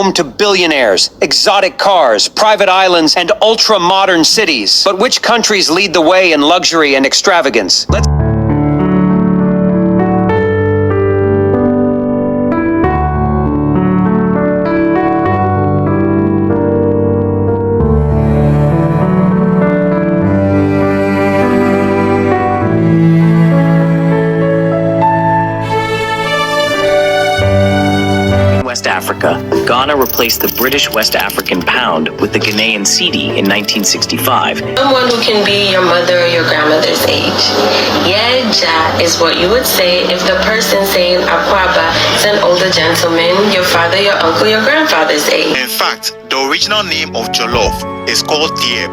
home to billionaires, exotic cars, private islands, and ultra-modern cities. But which countries lead the way in luxury and extravagance? Let's West Africa, Ghana replaced the British West African pound with the Ghanaian cedi in 1965. Someone who can be your mother or your grandmother's age. Yeja is what you would say if the person saying Akwaba is an older gentleman, your father, your uncle, your grandfather's age. In fact, the original name of Jollof is called Diep.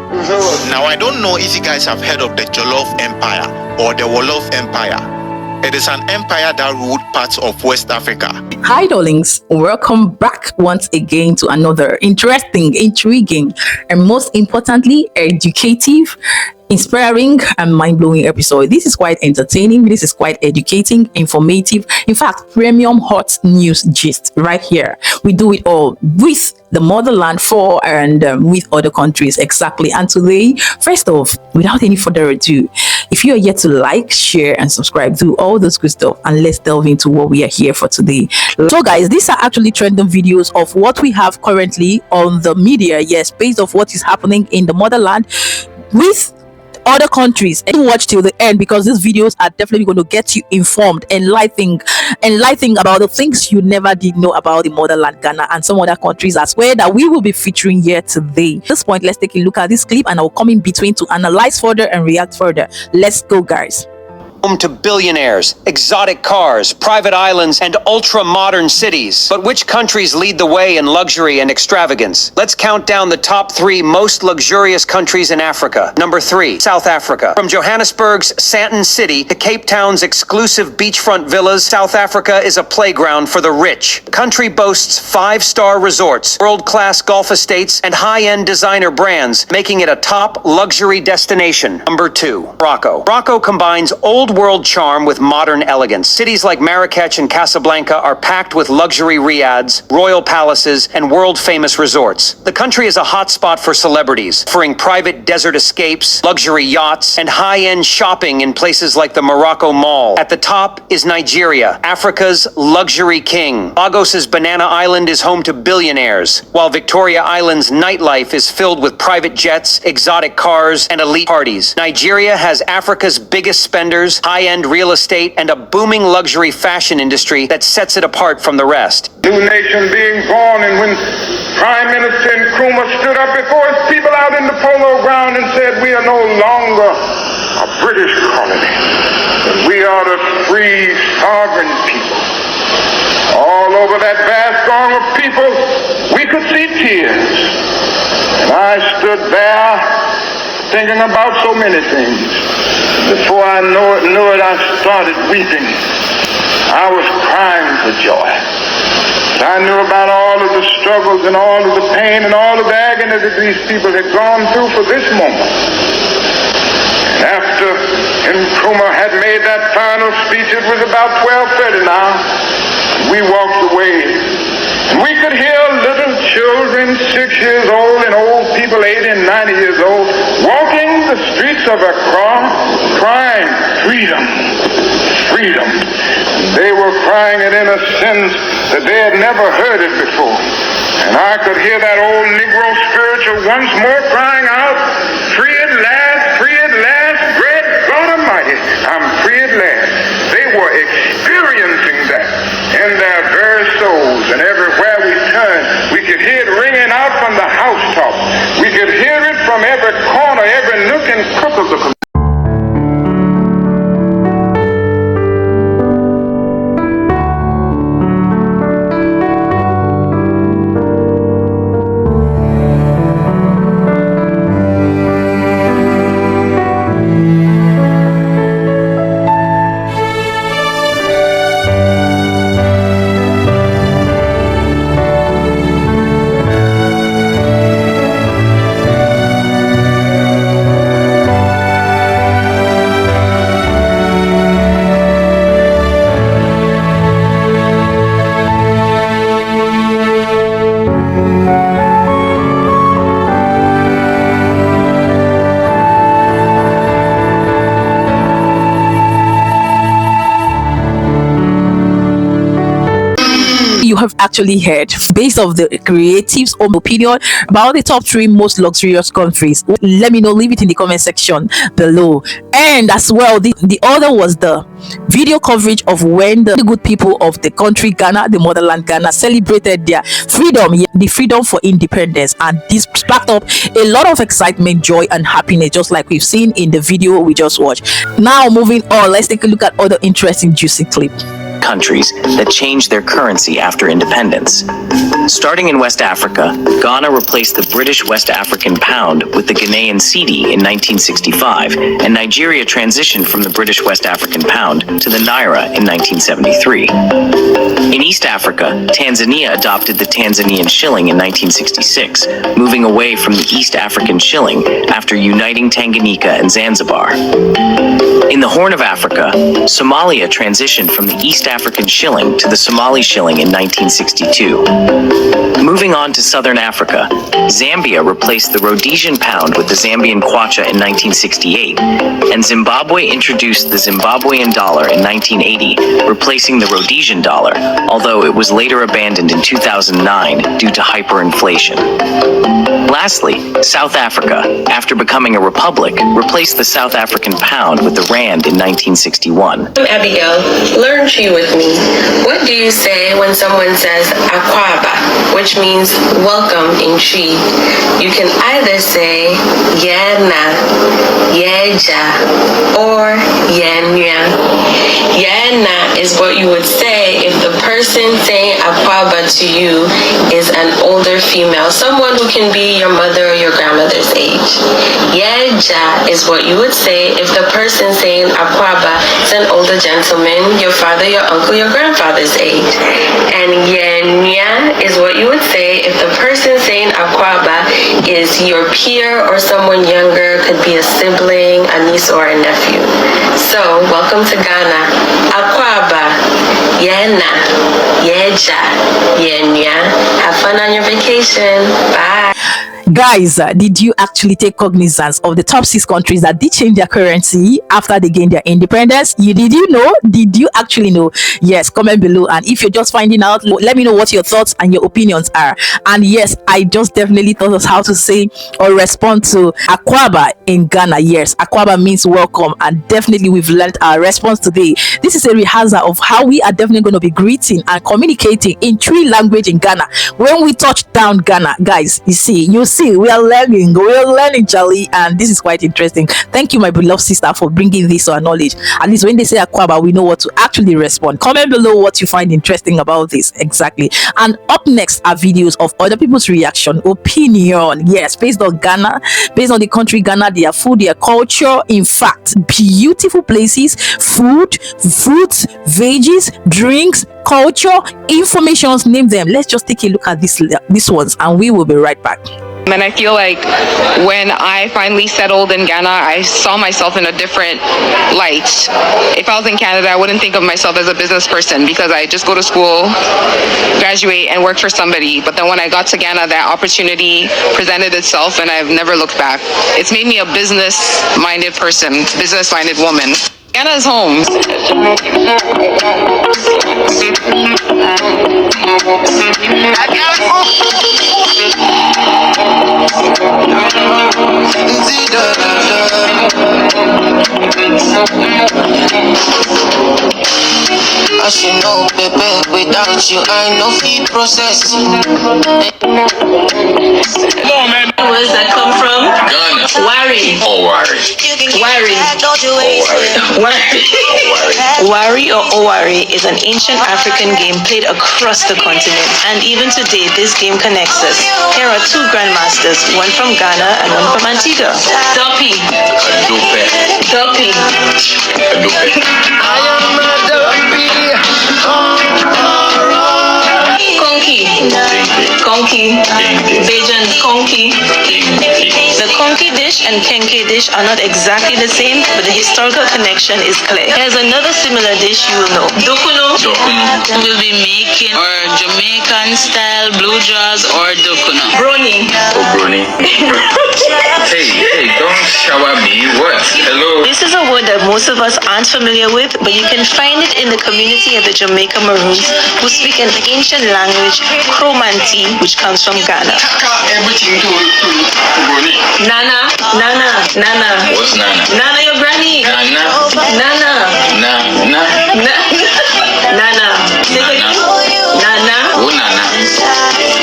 Now, I don't know if you guys have heard of the Jollof Empire or the Wolof Empire. It is an empire that ruled parts of West Africa. Hi darlings, welcome back once again to another interesting, intriguing, and most importantly educative, inspiring and mind-blowing episode. This is quite entertaining, this is quite educating, informative, in fact premium hot news gist right here. We do it all with the motherland, for and with other countries exactly. And today, first off, without any further ado, if you are yet to like, share and subscribe, do all those good stuff, and let's delve into what we are here for today. So guys, these are actually trending videos of what we have currently on the media, yes, based off what is happening in the motherland with other countries. And watch till the end because these videos are definitely going to get you informed, enlightening about the things you never did know about the motherland, Ghana, and some other countries as well that we will be featuring here today. At this point, let's take a look at this clip and I'll come in between to analyze further and react further. Let's go guys. Home to billionaires, exotic cars, private islands, and ultra-modern cities. But which countries lead the way in luxury and extravagance? Let's count down the top 3 most luxurious countries in Africa. Number 3, South Africa. From Johannesburg's Sandton City to Cape Town's exclusive beachfront villas, South Africa is a playground for the rich. The country boasts 5-star resorts, world-class golf estates, and high-end designer brands, making it a top luxury destination. Number 2, Morocco. Morocco combines old world charm with modern elegance. Cities like Marrakech and Casablanca are packed with luxury riads, royal palaces, and world-famous resorts. The country is a hotspot for celebrities, offering private desert escapes, luxury yachts, and high-end shopping in places like the Morocco Mall. At the top is Nigeria, Africa's luxury king. Lagos's Banana Island is home to billionaires, while Victoria Island's nightlife is filled with private jets, exotic cars, and elite parties. Nigeria has Africa's biggest spenders, high-end real estate, and a booming luxury fashion industry that sets it apart from the rest. New nation being born, and when Prime Minister Nkrumah stood up before his people out in the polo ground and said, "We are no longer a British colony, but we are the free, sovereign people." All over that vast throng of people, we could see tears. And I stood there thinking about so many things. Before I knew it, I started weeping. I was crying for joy. I knew about all of the struggles and all of the pain and all of the agony that these people had gone through for this moment. And after Nkrumah had made that final speech, it was about 12:30 now. We walked away. And we could hear little children, 6 years old, and old people 80 and 90 years old, walking the streets of Accra, crying, "Freedom, freedom." They were crying it in a sense that they had never heard it before. And I could hear that old Negro spiritual once more crying out, "Free at last, great God Almighty, I'm free at last." They were experiencing that in their very souls, and everywhere we turned, we could hear it ringing out from the housetops. We could hear it from every corner, every nook and crook of the community. actually heard based off the creative's own opinion about the top 3 most luxurious countries. Let me know, leave it in the comment section below. And as well, the other was the video coverage of when the good people of the country Ghana, the motherland Ghana, celebrated their freedom, the freedom for independence, and this sparked up a lot of excitement, joy, and happiness, just like we've seen in the video we just watched. Now moving on, let's take a look at other interesting juicy clips. Countries that changed their currency after independence. Starting in West Africa, Ghana replaced the British West African pound with the Ghanaian cedi in 1965, and Nigeria transitioned from the British West African pound to the naira in 1973. In East Africa, Tanzania adopted the Tanzanian shilling in 1966, moving away from the East African shilling after uniting Tanganyika and Zanzibar. In the Horn of Africa, Somalia transitioned from the East African shilling to the Somali shilling in 1962. Moving on to Southern Africa, Zambia replaced the Rhodesian pound with the Zambian kwacha in 1968, and Zimbabwe introduced the Zimbabwean dollar in 1980, replacing the Rhodesian dollar, although it was later abandoned in 2009 due to hyperinflation. Lastly, South Africa, after becoming a republic, replaced the South African pound with the rand in 1961. Abigail, learn Tree with me. What do you say when someone says akwaba, which means welcome in Tree? You can either say yena, yeja, or yenya. Yena is what you would say if the person saying akwaba to you is an older female, someone who can be your mother or your grandmother's age. Yeja is what you would say if the person saying akwaba is an older gentleman, your father, your uncle, your grandfather's age. And yenya is what you would say if the person saying akwaba is your peer or someone younger, could be a sibling, a niece, or a nephew. So, welcome to Ghana. Akwaba, yena, yeja, yenya. Have fun on your vacation. Bye. Guys, did you actually take cognizance of the top 6 countries that did change their currency after they gained their independence? Did you know? Did you actually know? Yes, comment below. And if you're just finding out, let me know what your thoughts and your opinions are. And yes, I just definitely thought of how to say or respond to akwaba in Ghana. Yes, akwaba means welcome, and definitely we've learned our response today. This is a rehearsal of how we are definitely going to be greeting and communicating in 3 language in Ghana when we touch down Ghana. Guys, you see we are learning, Charlie, and this is quite interesting. Thank you, my beloved sister, for bringing this to our knowledge. At least when they say akwaba, we know what to actually respond. Comment below what you find interesting about this exactly. And up next are videos of other people's reaction, opinion, yes, based on Ghana, based on the country Ghana, their food, their culture. In fact, beautiful places, food, fruits, veggies, drinks, culture, informations, name them. Let's just take a look at these ones, and we will be right back. And I feel like when I finally settled in Ghana, I saw myself in a different light. If I was in Canada, I wouldn't think of myself as a business person because I just go to school, graduate, and work for somebody. But then when I got to Ghana, that opportunity presented itself, and I've never looked back. It's made me a business-minded person, business-minded woman. Ghana is home. As you know, baby, without you, I no feed process. Words that come from Ghana. Wari. Oh, Wari. Wari. Wari or Owari is an ancient African game played across the continent, and even today this game connects us. Here are 2 grandmasters, one from Ghana and one from Antigua. Doppy. Adope. Doppy. Adope. Konki. Konki. Bajan Konki. The Konki dish and Kenke dish are not exactly the same, but the historical connection is clear. Here's another similar dish you will know. Dokuno. Dokuno. We'll be making our Jamaican style blue jaws or dokuno. Brony. Oh, Bruni. Hey. Hey, don't shower me. What? Hello? This is a word that most of us aren't familiar with, but you can find it in the community of the Jamaica Maroons, who speak an ancient language, Cromanti, which comes from Ghana. Everything to Brunei. Nana, Nana, Nana. What's Nana? Nana, your granny. Nana. Nana. Nana. Nana. Nana. Oh, Nana.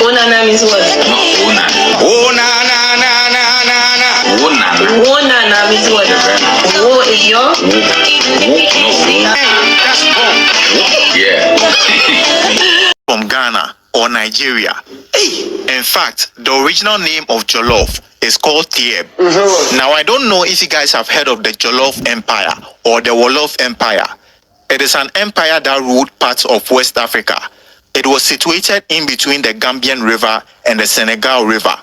Oh, Nana means what? No, oh, Nana. Oh, na, na, na, na, na, na. Oh, Nana. Oh, Nana means what? Oh, is your? That's home. Yeah. From Ghana or Nigeria. In fact, the original name of Jollof is called Thieb. Now, I don't know if you guys have heard of the Jollof Empire or the Wolof Empire. It is an empire that ruled parts of West Africa. It was situated in between the Gambian River and the Senegal River.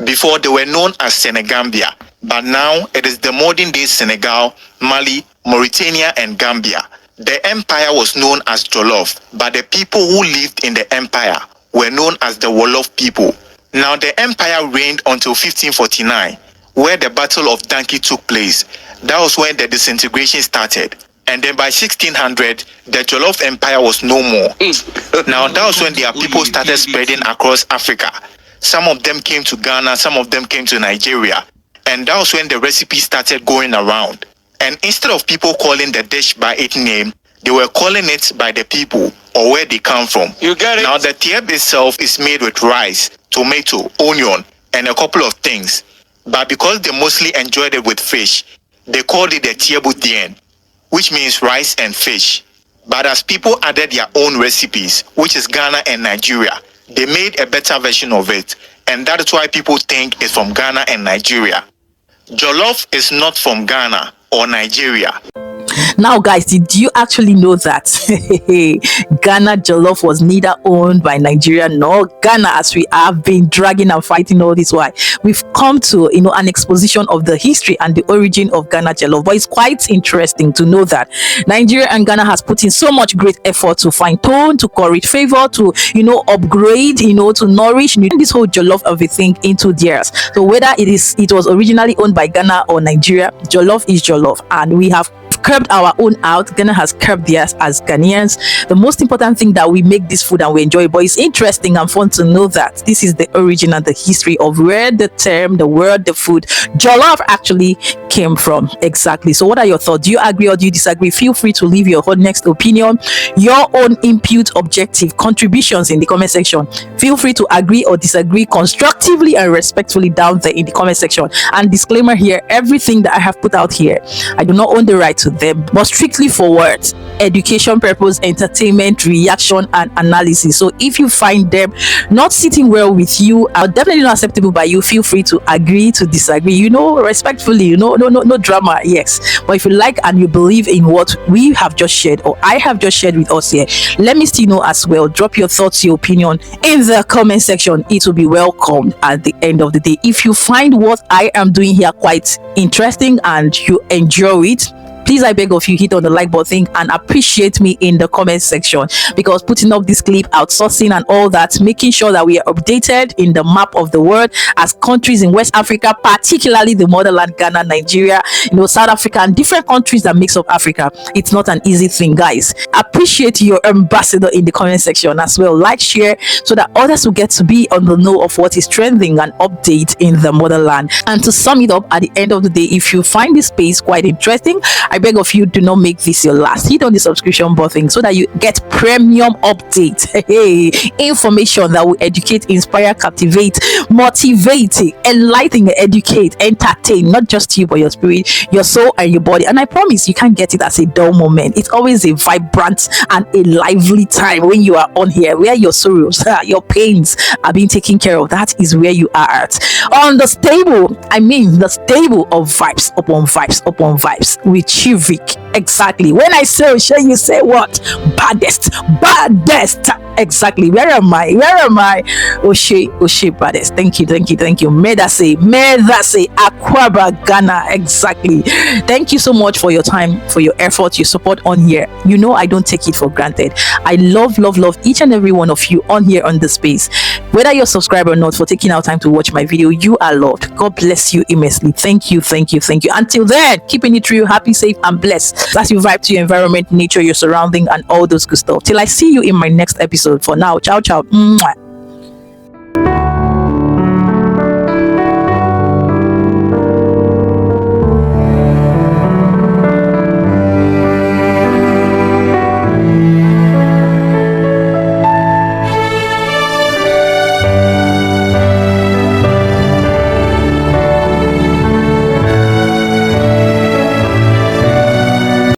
Before, they were known as Senegambia, but now it is the modern day Senegal, Mali, Mauritania, and Gambia. The empire was known as Jollof, but the people who lived in the empire were known as the Wolof people. Now, the empire reigned until 1549, where the Battle of Danki took place. That was when the disintegration started. And then by 1600, the Jollof Empire was no more. Now, that was when their people started spreading across Africa. Some of them came to Ghana, some of them came to Nigeria. And that was when the recipe started going around. And instead of people calling the dish by its name, they were calling it by the people or where they come from. You get it? Now, the thieb itself is made with rice, tomato, onion, and a couple of things. But because they mostly enjoyed it with fish, they called it the thiebu dien, which means rice and fish. But as people added their own recipes, which is Ghana and Nigeria, they made a better version of it. And that is why people think it's from Ghana and Nigeria. Jollof is not from Ghana or Nigeria. Now, guys, did you actually know that Ghana Jollof was neither owned by Nigeria nor Ghana, as we have been dragging and fighting all this while? We've come to, an exposition of the history and the origin of Ghana Jollof. But it's quite interesting to know that Nigeria and Ghana has put in so much great effort to fine tone, to curry favor, to, upgrade, to nourish this whole Jollof everything into theirs. So whether it was originally owned by Ghana or Nigeria, Jollof is Jollof, and we have curbed our own out. Ghana has curbed theirs as Ghanaians. The most important thing that we make this food and we enjoy it. But it's interesting and fun to know that this is the origin and the history of where the term, the word, the food Jollof actually came from. Exactly. So what are your thoughts? Do you agree or do you disagree? Feel free to leave your next opinion, your own input, objective contributions in the comment section. Feel free to agree or disagree constructively and respectfully down there in the comment section. And disclaimer here, everything that I have put out here, I do not own the right to them, but strictly for words, education purpose, entertainment, reaction, and analysis. So if you find them not sitting well with you, are definitely not acceptable by you, feel free to agree to disagree, respectfully, no drama. Yes, but if you like and you believe in what we have just shared or I have just shared with us here, let me still know as well. Drop your thoughts, your opinion in the comment section. It will be welcomed at the end of the day. If you find what I am doing here quite interesting and you enjoy it, please, I beg of you, hit on the like button and appreciate me in the comment section, because putting up this clip, outsourcing and all that, making sure that we are updated in the map of the world as countries in West Africa, particularly the motherland Ghana, Nigeria, South Africa, and different countries that makes up Africa. It's not an easy thing, guys. Appreciate your ambassador in the comment section as well. Like, share, so that others will get to be on the know of what is trending and update in the motherland. And to sum it up, at the end of the day, if you find this space quite interesting, I beg of you, do not make this your last. Hit on the subscription button so that you get premium update, information that will educate, inspire, captivate, motivate, enlighten, educate, entertain, not just you but your spirit, your soul, and your body. And I promise you can't get it as a dull moment. It's always a vibrant and a lively time when you are on here, where your sorrows, your pains are being taken care of. That is where you are at, on the stable. I mean the stable of vibes upon vibes upon vibes with Chivik Exactly. When I say Oshe, you say what? Baddest. Baddest. Exactly. Where am I? Oshe, baddest. Thank you. Medase, Akwaba, Ghana. Exactly. Thank you so much for your time, for your effort, your support on here. You know, I don't take it for granted. I love each and every one of you on here on the space. Whether you're subscribed or not, for taking out time to watch my video, you are loved. God bless you immensely. Thank you. Until then, keeping it real, happy, safe, and blessed as you vibe to your environment, nature, your surrounding, and all those good stuff. Till I see you in my next episode. For now, ciao. Mwah.